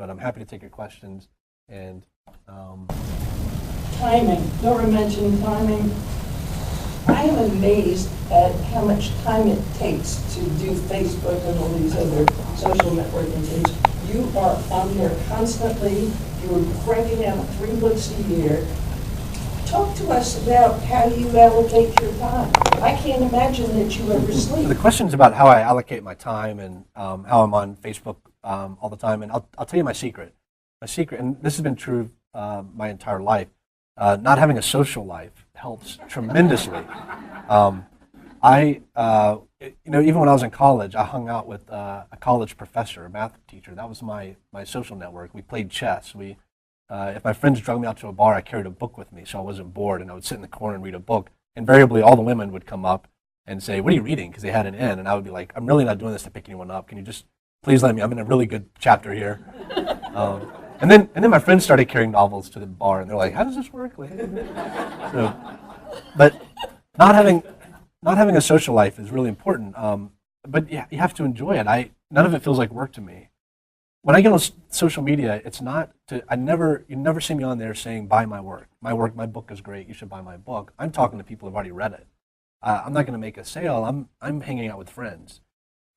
but I'm happy to take your questions. And timing. Dora mentioned timing. I am amazed at how much time it takes to do Facebook and all these other social networking things. You are on there constantly. You're cranking out 3 books a year. Talk to us about how you allocate your time. I can't imagine that you ever sleep. the question is about how I allocate my time and how I'm on Facebook all the time. And I'll tell you my secret. My secret, and this has been true my entire life, not having a social life helps tremendously. Even when I was in college, I hung out with a college professor, a math teacher. That was my social network. We played chess. If my friends drug me out to a bar, I carried a book with me so I wasn't bored, and I would sit in the corner and read a book. Invariably, all the women would come up and say, "What are you reading?" Because they had an in, and I would be like, "I'm really not doing this to pick anyone up. Can you just please let me? I'm in a really good chapter here." And then my friends started carrying novels to the bar, and they're like, "How does this work?" But not having a social life is really important. But yeah, you have to enjoy it. None of it feels like work to me. When I get on social media, it's not to. You never see me on there saying, "Buy my work. My book is great. You should buy my book." I'm talking to people who've already read it. I'm not going to make a sale. I'm hanging out with friends,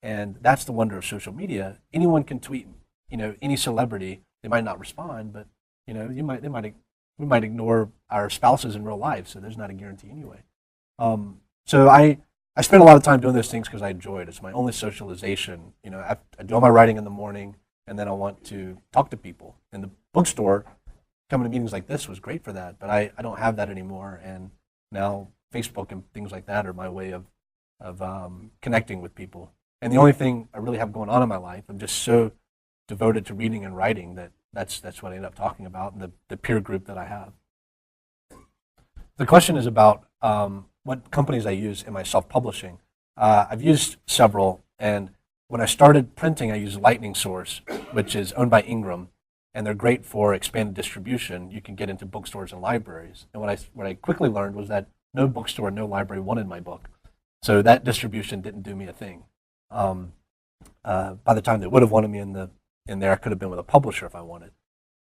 and that's the wonder of social media. Anyone can tweet. Any celebrity. They might not respond, but we might ignore our spouses in real life. So there's not a guarantee anyway. So I spend a lot of time doing those things because I enjoy it. It's my only socialization. I do all my writing in the morning, and then I want to talk to people. In the bookstore, coming to meetings like this was great for that, but I don't have that anymore. And now Facebook and things like that are my way of connecting with people. And the only thing I really have going on in my life, I'm just so devoted to reading and writing that's what I end up talking about, and the peer group that I have. The question is about what companies I use in my self-publishing. I've used several, and when I started printing, I used Lightning Source, which is owned by Ingram, and they're great for expanded distribution. You can get into bookstores and libraries. And what I quickly learned was that no bookstore, no library wanted my book, so that distribution didn't do me a thing. By the time they would have wanted me in there, I could have been with a publisher if I wanted.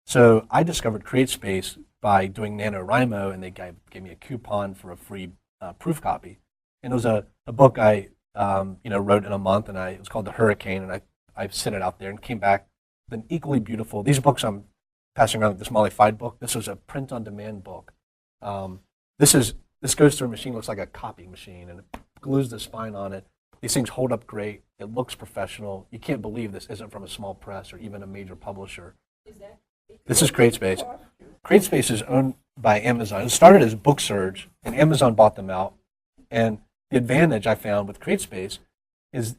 So I discovered CreateSpace by doing NaNoWriMo, and they gave me a coupon for a free proof copy. And it was a book I wrote in a month, and it was called The Hurricane, and I sent it out there and came back with an equally beautiful. These books I'm passing around, this Molly Fide book. This was a print-on-demand book. This goes through a machine, looks like a copy machine, and it glues the spine on it. These things hold up great. It looks professional. You can't believe this isn't from a small press or even a major publisher. This is CreateSpace. CreateSpace is owned by Amazon. It started as BookSurge, and Amazon bought them out. And the advantage I found with CreateSpace is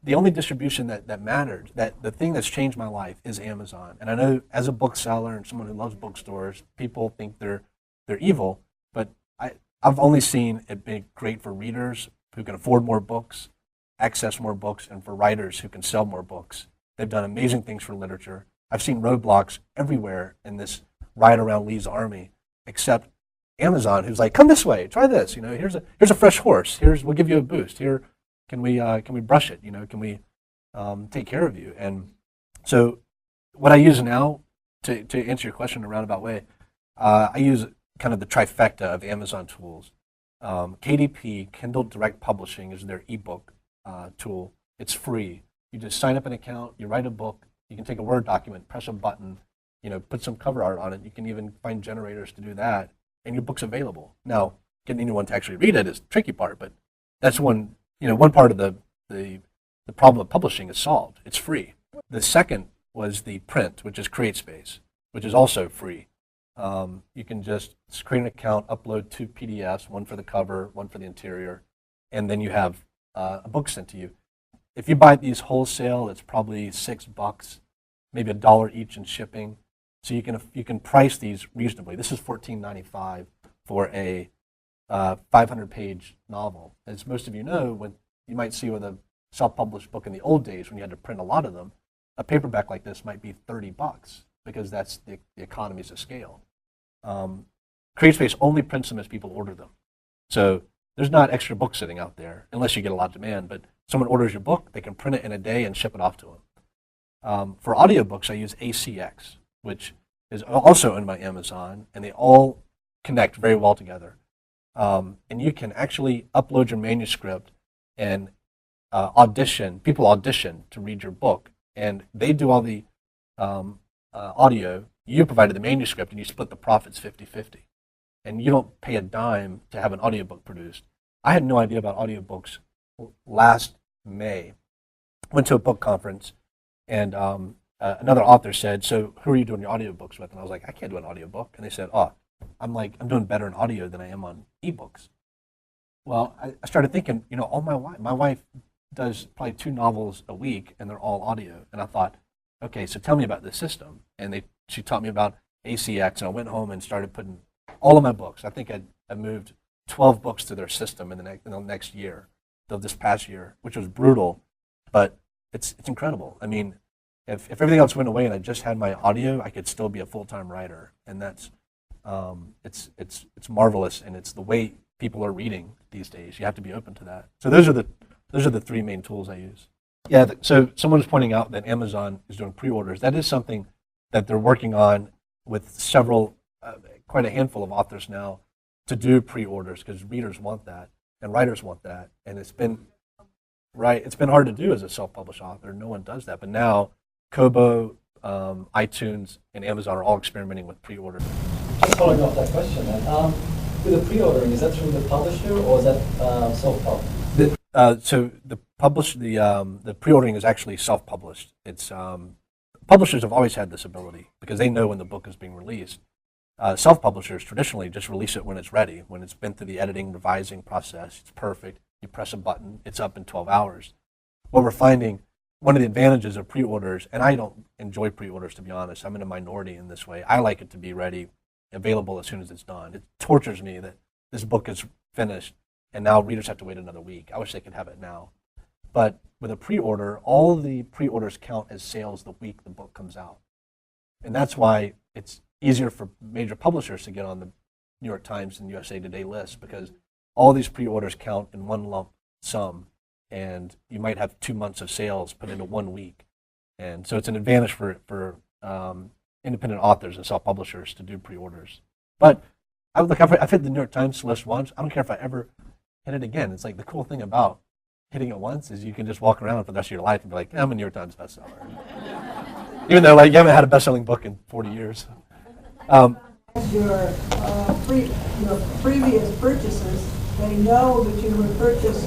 the only distribution that mattered, that the thing that's changed my life is Amazon. And I know as a bookseller and someone who loves bookstores, people think they're evil, but I've only seen it be great for readers who can afford more books, access more books, and for writers who can sell more books. They've done amazing things for literature. I've seen roadblocks everywhere in this ride around Lee's army, except Amazon, who's like, "Come this way, try this. Here's a fresh horse. We'll give you a boost. Here, can we brush it? Can we take care of you?" And so, what I use now to answer your question in a roundabout way, I use kind of the trifecta of Amazon tools. KDP, Kindle Direct Publishing, is their ebook tool. It's free. You just sign up an account, you write a book, you can take a Word document, press a button, put some cover art on it. You can even find generators to do that, and your book's available. Now, getting anyone to actually read it is the tricky part, but that's one part of the problem of publishing is solved. It's free. The second was the print, which is CreateSpace, which is also free. You can just create an account, upload 2 PDFs, one for the cover, one for the interior, and then you have a book sent to you. If you buy these wholesale, it's probably $6, maybe $1 each in shipping. So you can price these reasonably. This is $14.95 for a 500-page novel. As most of you know, when you might see with a self-published book in the old days when you had to print a lot of them, a paperback like this might be $30 because that's the economies of scale. CreateSpace only prints them as people order them. So there's not extra books sitting out there unless you get a lot of demand, but someone orders your book, they can print it in a day and ship it off to For audiobooks, I use ACX, which is also owned by Amazon, and they all connect very well together. And you can actually upload your manuscript and people audition to read your book, and they do all the audio. You provided the manuscript, and you split the profits 50-50. And you don't pay a dime to have an audiobook produced. I had no idea about audiobooks last May. Went to a book conference, and another author said, "So who are you doing your audiobooks with?" And I was like, "I can't do an audiobook." And they said, "Oh, I'm doing better in audio than I am on ebooks." Well, I started thinking, all my wife does probably 2 novels a week, and they're all audio. And I thought, okay, so tell me about this system. And she taught me about ACX, and I went home and started putting all of my books. I think I moved 12 books to their system in the next year, this past year, which was brutal, but it's incredible. I mean, if everything else went away and I just had my audio, I could still be a full-time writer, and that's it's marvelous, and it's the way people are reading these days. You have to be open to that. So those are the 3 main tools I use. Yeah. So someone was pointing out that Amazon is doing pre-orders. That is something that they're working on with several, quite a handful of authors now, to do pre-orders because readers want that and writers want that, and it's been hard to do as a self-published author. No one does that, but now Kobo, iTunes, and Amazon are all experimenting with pre-orders. Just following off that question, then, with the pre-ordering, is that through the publisher or is that self-published? So the pre-ordering is actually self-published. It's publishers have always had this ability because they know when the book is being released. Self-publishers traditionally just release it when it's ready, when it's been through the editing, revising process. It's perfect. You press a button, it's up in 12 hours. What we're finding, one of the advantages of pre-orders, and I don't enjoy pre-orders to be honest. I'm in a minority in this way. I like it to be ready, available as soon as it's done. It tortures me that this book is finished and now readers have to wait another week. I wish they could have it now. But with a pre-order, all the pre-orders count as sales the week the book comes out. And that's why it's easier for major publishers to get on the New York Times and USA Today lists, because all these pre-orders count in one lump sum, and you might have 2 months of sales put into 1 week. And so it's an advantage for independent authors and self-publishers to do pre-orders. But I've hit the New York Times list once. I don't care if I ever hit it again. It's like the cool thing about hitting it once is you can just walk around for the rest of your life and be like, I'm a New York Times bestseller. Even though you haven't had a best-selling book in 40 years. Your previous purchases, they know that you would purchase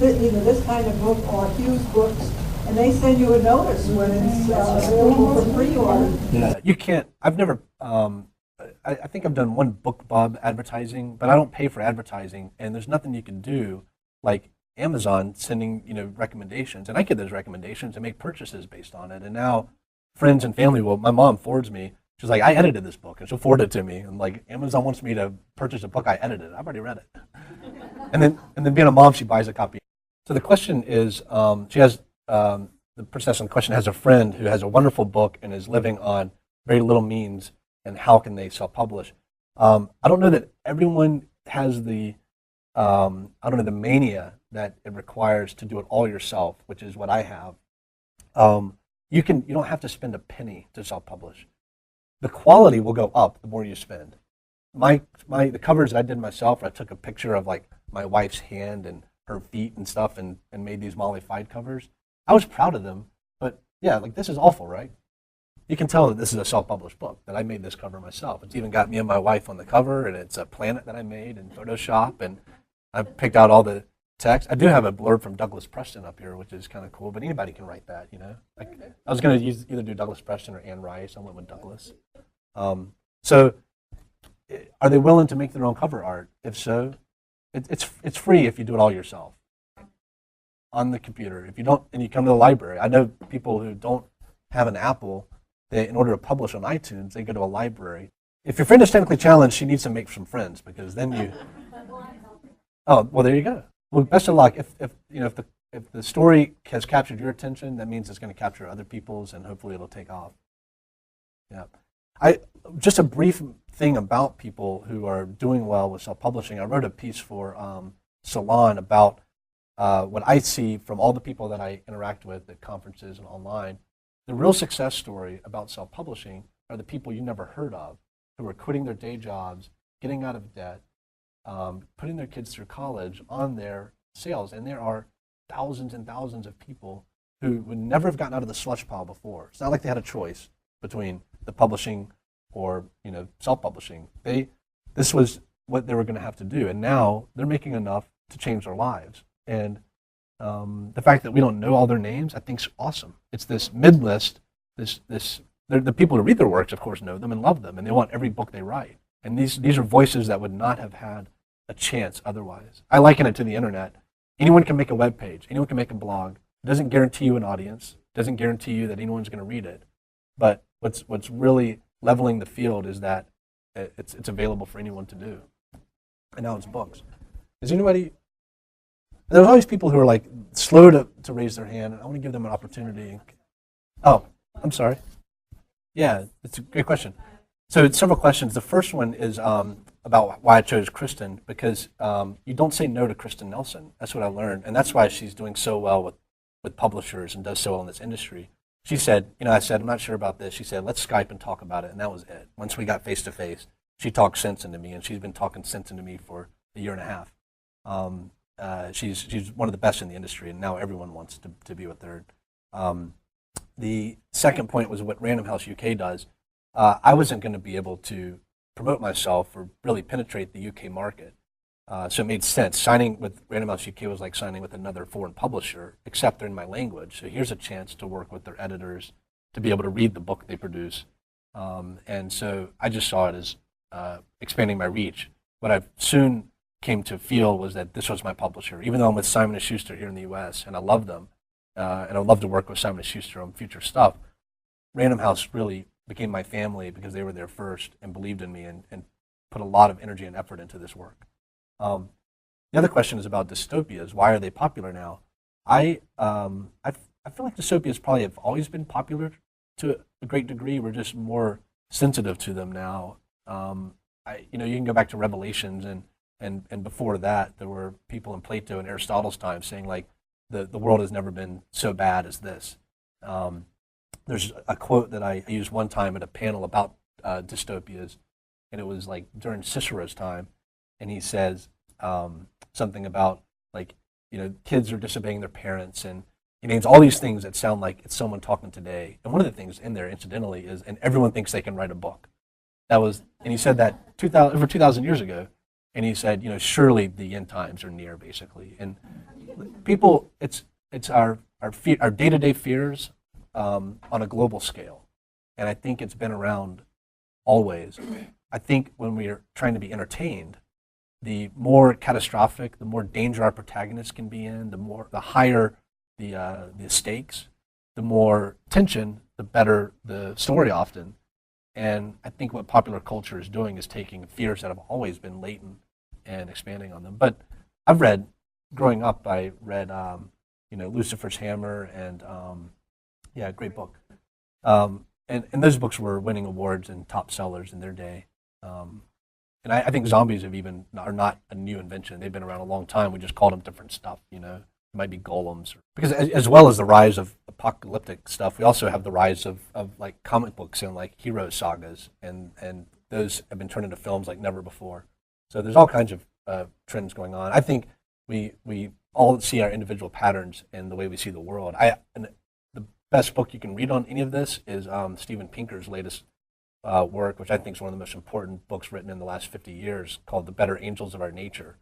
either this kind of book or Hugh's books, and they send you a notice when it's available for pre-order. Yeah, you can't. I've never. I think I've done one BookBub advertising, but I don't pay for advertising, and there's nothing you can do like Amazon sending recommendations, and I get those recommendations and make purchases based on it. And now friends and family my mom forwards me. She's like, I edited this book, and she'll forward it to me. And like, Amazon wants me to purchase a book I edited. I've already read it. And then being a mom, she buys a copy. So the question is, she has the person asking the question has a friend who has a wonderful book and is living on very little means, and how can they self-publish? I don't know that everyone has the the mania that it requires to do it all yourself, which is what I have. You don't have to spend a penny to self-publish. The quality will go up the more you spend. The covers that I did myself, I took a picture of like my wife's hand and her feet and stuff, and made these mollified covers. I was proud of them, but yeah, like this is awful, right? You can tell that this is a self-published book, that I made this cover myself. It's even got me and my wife on the cover, and it's a planet that I made in Photoshop, and I picked out all the text. I do have a blurb from Douglas Preston up here, which is kind of cool, but anybody can write that, Like, I was going to either do Douglas Preston or Anne Rice. I went with Douglas. So are they willing to make their own cover art? If so, it's free if you do it all yourself on the computer. If you don't, and you come to the library. I know people who don't have an Apple, in order to publish on iTunes, they go to a library. If your friend is technically challenged, she needs to make some friends, because then you... Oh, well, there you go. Well, best of luck. If the story has captured your attention, that means it's going to capture other people's, and hopefully it'll take off. Yeah. Just a brief thing about people who are doing well with self-publishing. I wrote a piece for Salon about what I see from all the people that I interact with at conferences and online. The real success story about self-publishing are the people you never heard of, who are quitting their day jobs, getting out of debt, putting their kids through college on their sales. And there are thousands and thousands of people who would never have gotten out of the slush pile before. It's not like they had a choice between the publishing or self-publishing. This was what they were going to have to do, and now they're making enough to change their lives. And the fact that we don't know all their names, I think, is awesome. It's this mid-list. The people who read their works, of course, know them and love them, and they want every book they write. And these are voices that would not have had a chance otherwise. I liken it to the internet. Anyone can make a web page. Anyone can make a blog. It doesn't guarantee you an audience. It doesn't guarantee you that anyone's going to read it. But what's really leveling the field is that it's available for anyone to do. And now it's books. Is anybody? There's always people who are like slow to raise their hand. I want to give them an opportunity. Oh, I'm sorry. Yeah, it's a great question. So it's several questions. The first one is about why I chose Kristen, because you don't say no to Kristen Nelson. That's what I learned, and that's why she's doing so well with publishers and does so well in this industry. She said, I said, I'm not sure about this. She said, let's Skype and talk about it, and that was it. Once we got face to face, she talked sense into me, and she's been talking sense into me for a year and a half. She's one of the best in the industry, and now everyone wants to be with her. The second point was what Random House UK does. I wasn't going to be able to promote myself or really penetrate the UK market. So it made sense. Signing with Random House UK was like signing with another foreign publisher, except they're in my language. So here's a chance to work with their editors, to be able to read the book they produce. And so I just saw it as expanding my reach. What I soon came to feel was that this was my publisher. Even though I'm with Simon & Schuster here in the US, and I love them, and I would love to work with Simon & Schuster on future stuff, Random House really became my family because they were there first and believed in me and put a lot of energy and effort into this work. The other question is about dystopias. Why are they popular now? I feel like dystopias probably have always been popular to a great degree. We're just more sensitive to them now. You can go back to Revelations and before that, there were people in Plato and Aristotle's time saying like the world has never been so bad as this. There's a quote that I used one time at a panel about dystopias, and it was like during Cicero's time, and he says something about like kids are disobeying their parents, and he names all these things that sound like it's someone talking today. And one of the things in there, incidentally, is and everyone thinks they can write a book. And he said that over 2,000 years ago, and he said, surely the end times are near, basically. And people, it's our day-to-day fears on a global scale, and I think it's been around always. I think when we are trying to be entertained, the more catastrophic, the more danger our protagonists can be in, the higher the stakes, the more tension, the better the story often. And I think what popular culture is doing is taking fears that have always been latent and expanding on them. But growing up, I read Lucifer's Hammer and great book. And those books were winning awards and top sellers in their day. And I think zombies are not a new invention. They've been around a long time. We just called them different stuff, It might be golems. Because as well as the rise of apocalyptic stuff, we also have the rise of like comic books and like hero sagas, and those have been turned into films like never before. So there's all kinds of trends going on. I think we all see our individual patterns in the way we see the world. And the best book you can read on any of this is Steven Pinker's latest work, which I think is one of the most important books written in the last 50 years, called The Better Angels of Our Nature.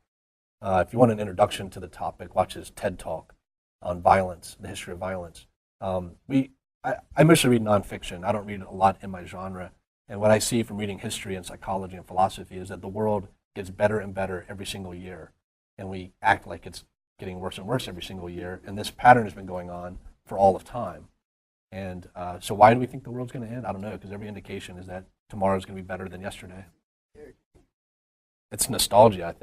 If you want an introduction to the topic, watch his TED Talk on violence, the history of violence. I mostly read nonfiction. I don't read a lot in my genre. And what I see from reading history and psychology and philosophy is that the world gets better and better every single year. And we act like it's getting worse and worse every single year. And this pattern has been going on for all of time. And so why do we think the world's going to end? I don't know, because every indication is that tomorrow's going to be better than yesterday. It's nostalgia, I think.